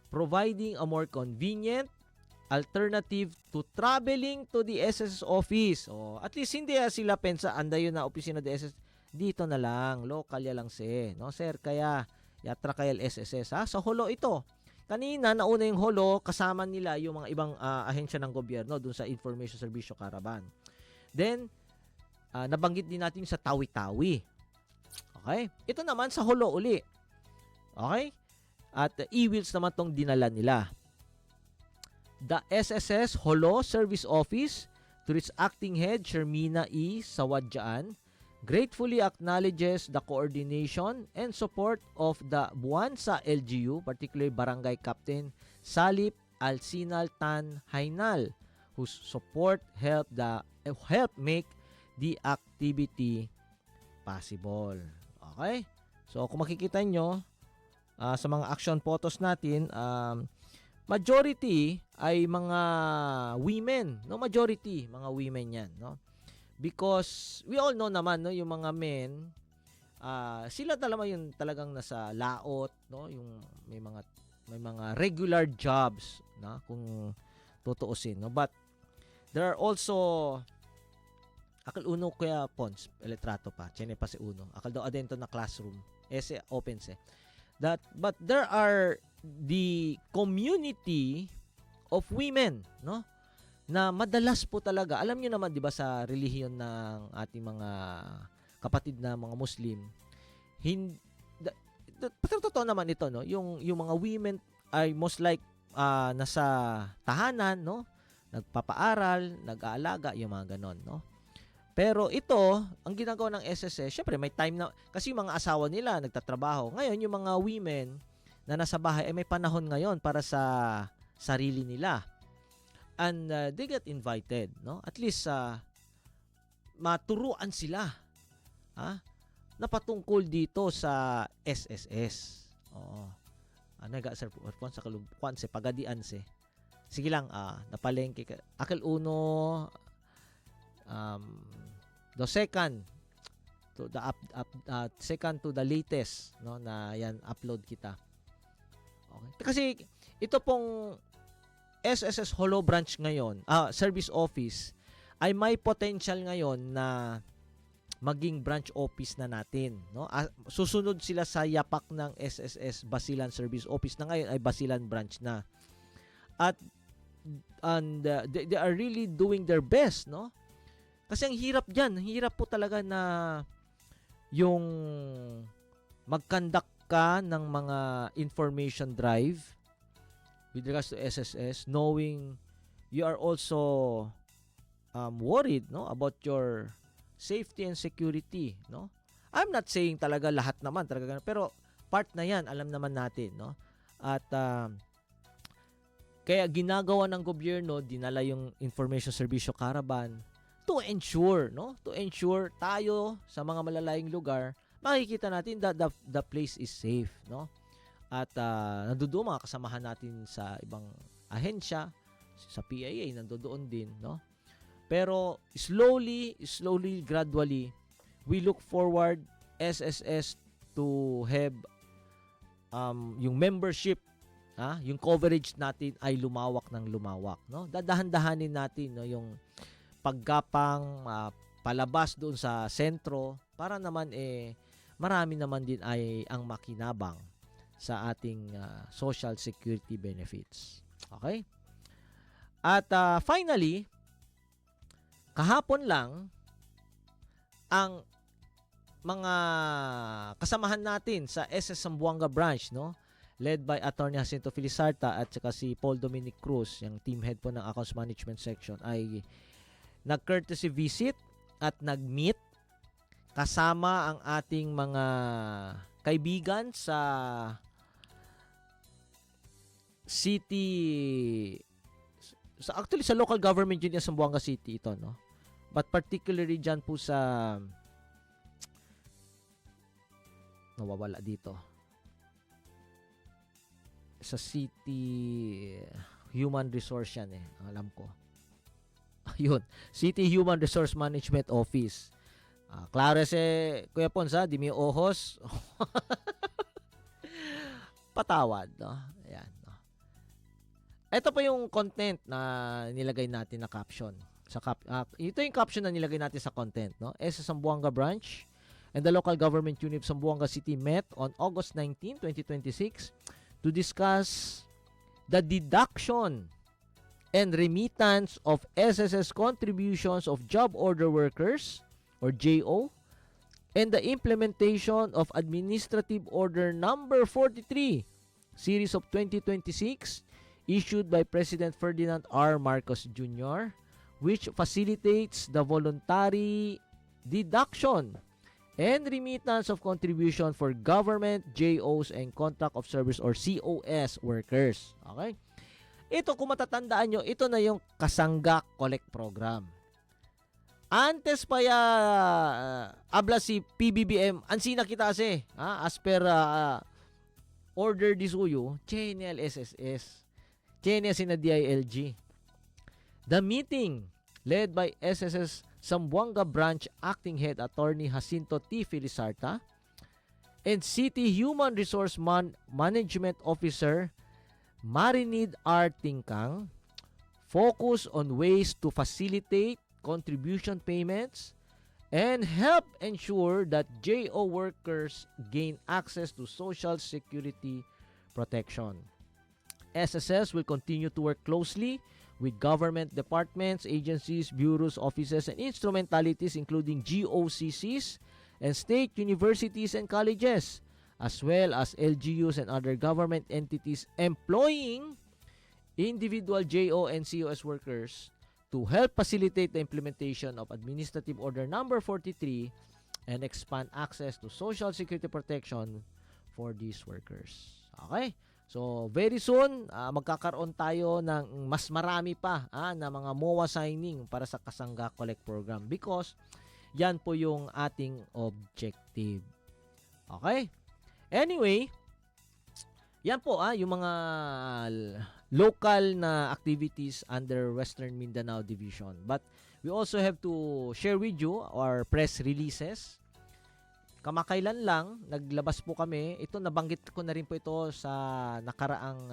providing a more convenient alternative to traveling to the SSS office. At least hindi sila pensa andayo na opisina de SSS. Dito na lang, local ya lang no sir, kaya yatra kaya SSS sa Holo ito. Kanina nauna yung Holo, kasama nila yung mga ibang ahensya ng gobyerno dun sa Information Servicio Caravan. Then nabanggit din natin sa Tawi-Tawi. Okay? Ito naman sa Holo uli. Okay? At e-wheels naman tong dinala nila. The SSS Holo Service Office, through its acting head, Shermina E. Sawadjaan, gratefully acknowledges the coordination and support of the Buansa LGU, particularly Barangay Captain Salip Alsinal Tan Hainal, whose support helped make the activity possible. Okay? So, kung makikita nyo, sa mga action photos natin, majority ay mga women, no? Majority, mga women yan, no? Because we all know naman, no, yung mga men, sila yung talagang nasa laot, no? Yung may mga regular jobs, na kung tutuusin, no? But there are also akal uno kaya Pons, eletrato pa, tiene pa si uno. Akal daw adento na classroom. Ese open se. But there are the community of women, no? Na madalas po talaga, alam niyo naman 'di ba sa relihiyon ng ating mga kapatid na mga Muslim, totoo naman ito, no? Yung mga women ay most like nasa tahanan, no? Nagpapaaral, nag-aalaga, yung mga ganon, no? Pero ito, ang ginagawa ng SSS, syempre may time na, kasi yung mga asawa nila nagtatrabaho. Ngayon, yung mga women na nasa bahay, ay may panahon ngayon para sa sarili nila. And they get invited, no? At least, maturuan sila, na patungkol dito sa SSS. Oo. Sir, sa kalumpuan, pagadian, sige lang, napalengke ka. Akal uno, the second to the second to the latest, no, na yan upload kita. Okay. Kasi ito pong SSS Holo branch ngayon, service office, ay may potential ngayon na maging branch office na natin, no? Susunod sila sa yapak ng SSS Basilan Service Office na ngayon ay Basilan branch na. And they are really doing their best, no? Kasi ang hirap diyan, hirap po talaga na yung mag-conduct ka ng mga information drive with regards to SSS, knowing you are also worried, no, about your safety and security, no? I'm not saying talaga lahat naman talaga, pero part na 'yan, alam naman natin, no? At kaya ginagawa ng gobyerno, dinala yung Information Servicio Caravan to ensure, no? To ensure tayo sa mga malalayong lugar, makikita natin that the place is safe, no? At nandoon mga kasamahan natin sa ibang ahensya, sa PIA nandoon din, no? Pero slowly, gradually, we look forward SSS to have yung membership, yung coverage natin ay lumawak ng lumawak, no? Dadahan-dahanin natin, no, yung paggapang palabas doon sa sentro para naman marami naman din ay ang makinabang sa ating social security benefits. Okay? At finally, kahapon lang, ang mga kasamahan natin sa SS Zamboanga branch, no? Led by Attorney Jacinto Filisarta at saka si Paul Dominic Cruz, yung team head po ng Accounts Management Section, ay nag-courtesy visit at nag-meet kasama ang ating mga kaibigan sa city, actually sa local government yun sa Zamboanga City ito, no? But particularly dyan po sa nawawala dito sa City Human Resource yan alam ko. Ayun, City Human Resource Management Office. Klaro Kuya Ponsa, di mi ohos. Patawad, no? Ayan, no? Ito po yung content na nilagay natin na caption. Ito yung caption na nilagay natin sa content, no? SS Zamboanga branch and the local government unit of Zamboanga City met on August 19, 2026 to discuss the deduction and remittance of SSS contributions of job order workers or JO and the implementation of Administrative Order Number 43 Series of 2026 issued by President Ferdinand R. Marcos Jr., which facilitates the voluntary deduction and remittance of contribution for government, JOs, and contract of service or COS workers. Okay? Ito, kung matatandaan nyo, ito na yung Kasangga Collect Program. Antes pa abla si PBBM, ansina kita kasi, as per order disuyo, CNL SSS, CNL sina DILG. The meeting, led by SSS Zamboanga Branch Acting Head Attorney Jacinto T. Filisarta and City Human Resource Management Officer Marinid R. Tingkang, focus on ways to facilitate contribution payments and help ensure that JO workers gain access to Social Security protection. SSS will continue to work closely with government departments, agencies, bureaus, offices, and instrumentalities including GOCCs and state universities and colleges, as well as LGUs and other government entities employing individual JO and COS workers to help facilitate the implementation of Administrative Order Number 43 and expand access to Social Security protection for these workers. Okay? So, very soon, magkakaroon tayo ng mas marami pa na mga MOA signing para sa Kasangga Collect Program because yan po yung ating objective. Okay? Anyway, yan po yung mga local na activities under Western Mindanao Division. But we also have to share with you our press releases. Kamakailan lang, naglabas po kami. Ito, nabanggit ko na rin po ito sa nakaraang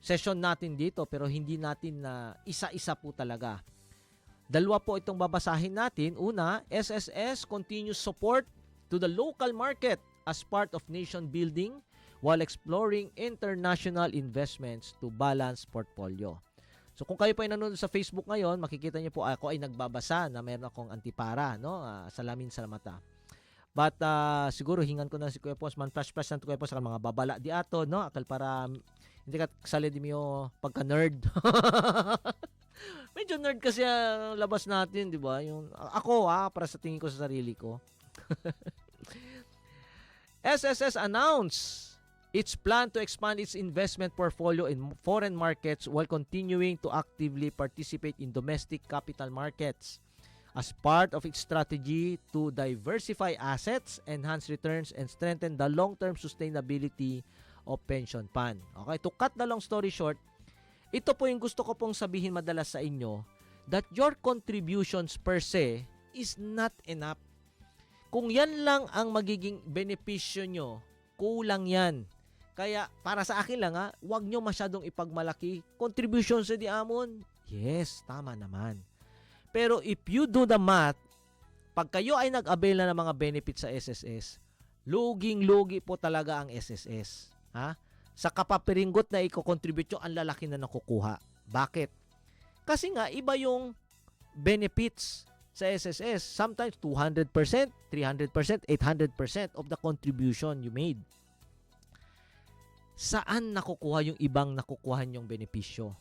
session natin dito pero hindi natin na isa-isa po talaga. Dalawa po itong babasahin natin. Una, SSS continues support to the local market as part of nation building while exploring international investments to balance portfolio. So kung kayo po ay nanonood sa Facebook ngayon, makikita niyo po ako ay nagbabasa na meron akong antipara, no? Salamin sa mata. But siguro hingan ko na si Kuya Pos, man flash na Kuya Pos sa mga babala di ato, no? Akal para hindi ka kasali di mo pagka-nerd. Medyo nerd kasi ang labas natin, di ba? Yung ako para sa tingin ko sa sarili ko. SSS announced its plan to expand its investment portfolio in foreign markets while continuing to actively participate in domestic capital markets as part of its strategy to diversify assets, enhance returns, and strengthen the long-term sustainability of pension fund. Okay, to cut the long story short, ito po yung gusto ko pong sabihin madalas sa inyo that your contributions per se is not enough. Kung yan lang ang magiging benepisyo nyo, kulang yan. Kaya para sa akin lang huwag nyo masyadong ipagmalaki. Contribution sa diamond, yes, tama naman. Pero if you do the math, pag kayo ay nag-avail na ng mga benefits sa SSS, luging-lugi po talaga ang SSS. sa kapapiringgot na i-contribute nyo, ang lalaki na nakukuha. Bakit? Kasi nga, iba yung benefits sa SSS. Sometimes 200%, 300%, 800% of the contribution you made. Saan nakukuha yung ibang nakukuha yung benepisyo?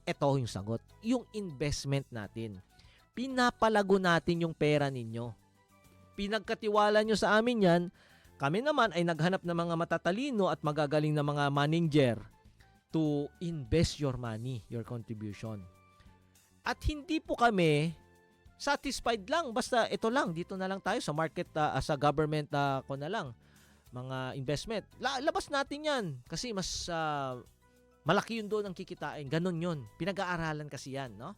Ito yung sagot. Yung investment natin. Pinapalago natin yung pera ninyo. Pinagkatiwala nyo sa amin yan. Kami naman ay naghanap ng mga matatalino at magagaling na mga manager to invest your money, your contribution. At hindi po kami satisfied lang. Basta ito lang, dito na lang tayo sa market, sa government ko na lang. Mga investment. Labas natin yan. Kasi mas malaki yun doon ang kikitain. Ganon yun. Pinag-aaralan kasi yan, no?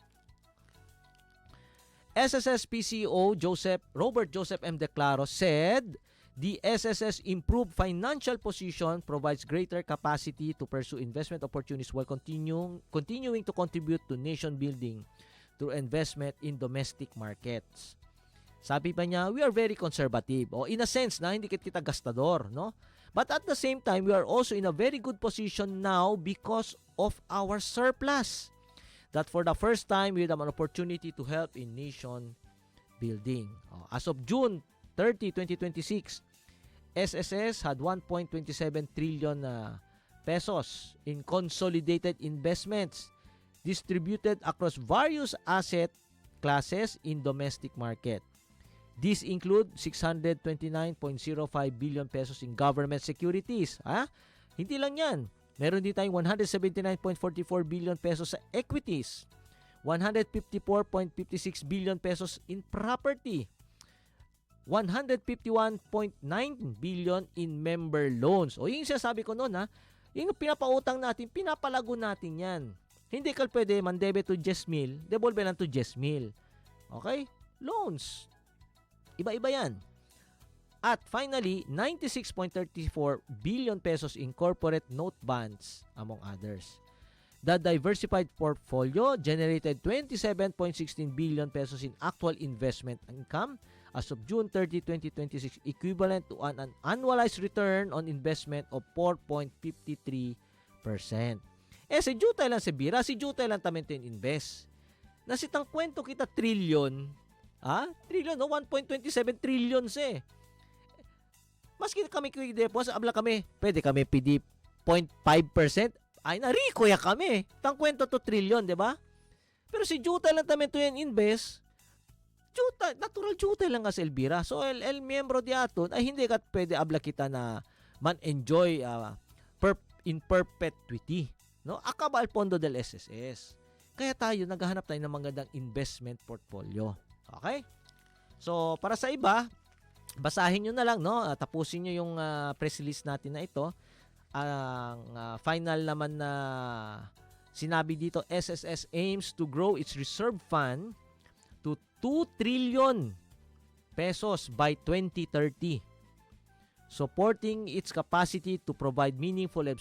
SSS PCO Robert Joseph M. Declaro said, the SSS improved financial position provides greater capacity to pursue investment opportunities while continuing to contribute to nation building through investment in domestic markets. Sabi pa niya, we are very conservative. O in a sense na hindi kita gastador, no? But at the same time, we are also in a very good position now because of our surplus. That for the first time, we have an opportunity to help in nation building. As of June 30, 2026, SSS had 1.27 trillion pesos in consolidated investments distributed across various asset classes in domestic market. These include 629.05 billion pesos in government securities. Hindi lang yan. Meron din tayong 179.44 billion pesos sa equities, 154.56 billion pesos in property, 151.9 billion in member loans. O yung sinasabi ko noon, yung pinapautang natin, pinapalago natin yan. Hindi ka pwede mandebit to Jesmil, devolve lang to Jesmil. Okay? Loans. Iba-iba yan. At finally, 96.34 billion pesos in corporate note bonds, among others. The diversified portfolio generated 27.16 billion pesos in actual investment income as of June 30, 2026, equivalent to an annualized return on investment of 4.53%. Si Jutay lang si Bira, si Jutay lang tamen to invest. Nasitang kwento kita trillion, trillion, 1.27 trillion Maski kami quick deposit, abla kami, pwede kami PD 0.5%, ay narikuya kami. Tang kwento to trillion, di ba? Pero si Jutay lang tamen to yan invest, natural Jutay lang kasi Elvira. So, el miyembro di aton, ay hindi ka pwede abla kita na man-enjoy in perpetuity. No? Acaba al pondo del SSS. Kaya tayo, naghahanap tayo ng magandang investment portfolio. Okay? So, para sa iba, basahin nyo na lang, no? Tapusin nyo yung press release natin na ito. Ang final naman na sinabi dito, SSS aims to grow its reserve fund to 2 trillion pesos by 2030, supporting its capacity to provide meaningful and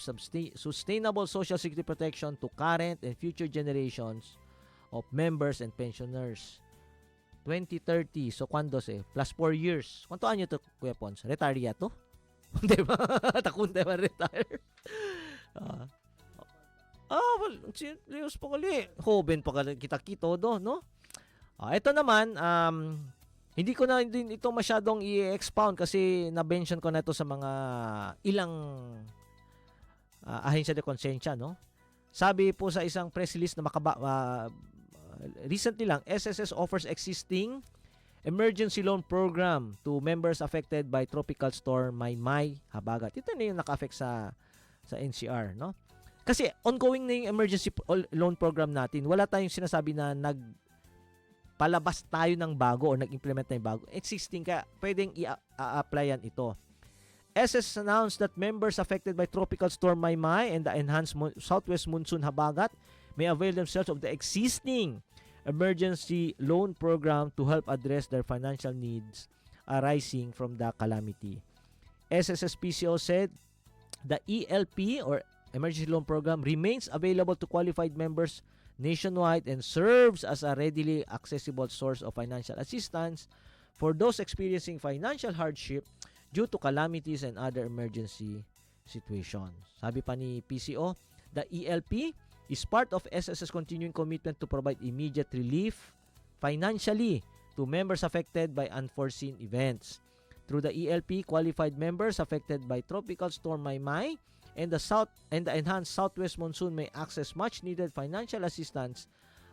sustainable social security protection to current and future generations of members and pensioners. 2030. So, kwando plus 4 years. Kwanto anyo to, Kuya Pons? Retire ya to? Diba? Takun diba retire? Well, serious pa kali. Hoben pa kali kita-kito do, no? Ito naman, hindi ko na din ito masyadong i-expound kasi na-mention ko na ito sa mga ilang ahensya de konsensya, no? Sabi po sa isang press release na recently lang, SSS offers existing emergency loan program to members affected by Tropical Storm Maymay Habagat. Ito na yung naka-affect sa NCR, no? Kasi ongoing na yung emergency loan program natin. Wala tayong sinasabi na palabas tayo ng bago o nag-implement na yung bago. Existing ka, pwedeng i-applyan ito. SSS announced that members affected by Tropical Storm Maymay and the enhanced Southwest Monsoon Habagat may avail themselves of the existing emergency loan program to help address their financial needs arising from the calamity. SSS PCO said the ELP or Emergency Loan Program remains available to qualified members nationwide and serves as a readily accessible source of financial assistance for those experiencing financial hardship due to calamities and other emergency situation. Sabi pa ni PCO, the ELP is part of SSS continuing commitment to provide immediate relief financially to members affected by unforeseen events. Through the ELP, qualified members affected by Tropical Storm Maymay and the enhanced southwest monsoon may access much needed financial assistance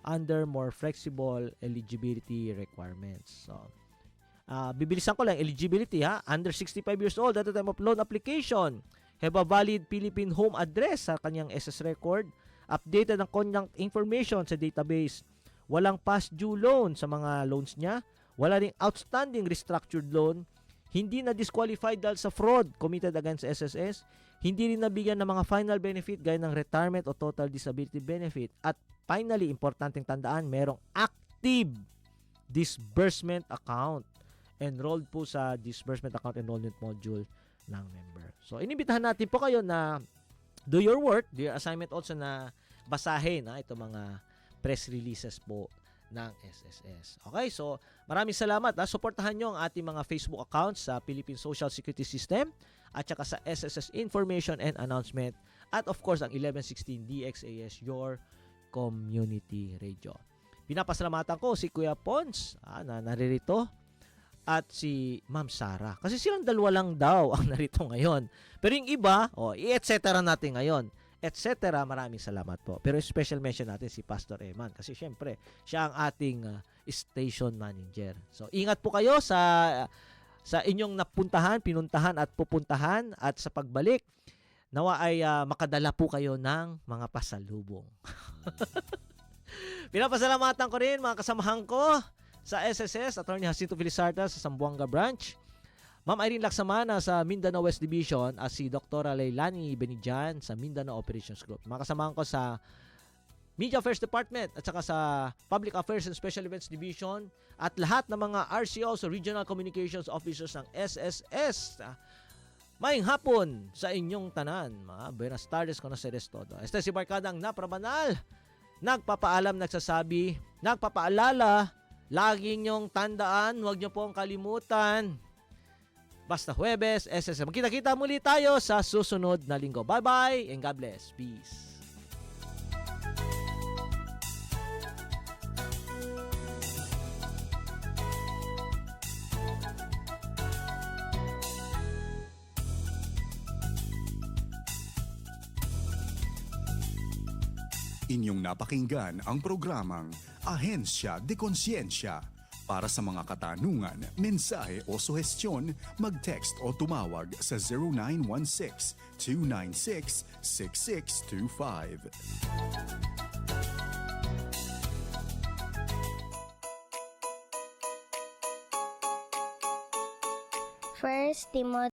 under more flexible eligibility requirements. So, bibilisan ko lang eligibility ha. Under 65 years old at the time of loan application, have a valid Philippine home address sa kanyang SS record, updated ang kanyang information sa database, walang past due loan sa mga loans niya, wala ring outstanding restructured loan, hindi na disqualified dahil sa fraud committed against SSS, hindi rin nabigyan ng mga final benefit gaya ng retirement o total disability benefit, at finally, importanteng tandaan, merong active disbursement account. Enrolled po sa disbursement account enrollment module ng member. So, inibitahan natin po kayo na do your work, do your assignment also na basahin ito mga press releases po ng SSS. Okay, so maraming salamat. Suportahan nyo ang ating mga Facebook accounts sa Philippine Social Security System at saka sa SSS Information and Announcement at of course ang 1116 DXAS, your community radio. Pinapasalamatan ko si Kuya Pons na naririto at si Ma'am Sara. Kasi silang dalawa lang daw ang narito ngayon. Pero yung iba, i-etc. natin ngayon. Etc. Maraming salamat po. Pero special mention natin si Pastor Eman. Kasi syempre, siya ang ating station manager. So, ingat po kayo sa inyong napuntahan, pinuntahan at pupuntahan. At sa pagbalik, nawa ay makadala po kayo ng mga pasalubong. Pinapasalamatan ko rin mga kasamahan ko sa SSS, Attorney Jacinto Felizarta sa Zamboanga Branch, Ma'am Irene Laksamana sa Mindanao West Division at si Dr. Leilani Benidjan sa Mindanao Operations Group. Mga kasamahan ko sa Media Affairs Department at saka sa Public Affairs and Special Events Division at lahat ng mga RCOs o Regional Communications Officers ng SSS. Maayong hapon sa inyong tanan. Mga buenas tardes con ustedes todo. Este si Barkadang Naprabanal. Nagpapaalam, nagsasabi, nagpapaalala, lagi niyong tandaan, huwag niyo pong kalimutan. Basta Huwebes, SSS. Magkita-kita muli tayo sa susunod na linggo. Bye-bye and God bless. Peace. Inyong napakinggan ang programang Ahensya de Konsiyensya. Para sa mga katanungan, mensahe o suhestyon, mag-text o tumawag sa 0916-296-6625. First Timothy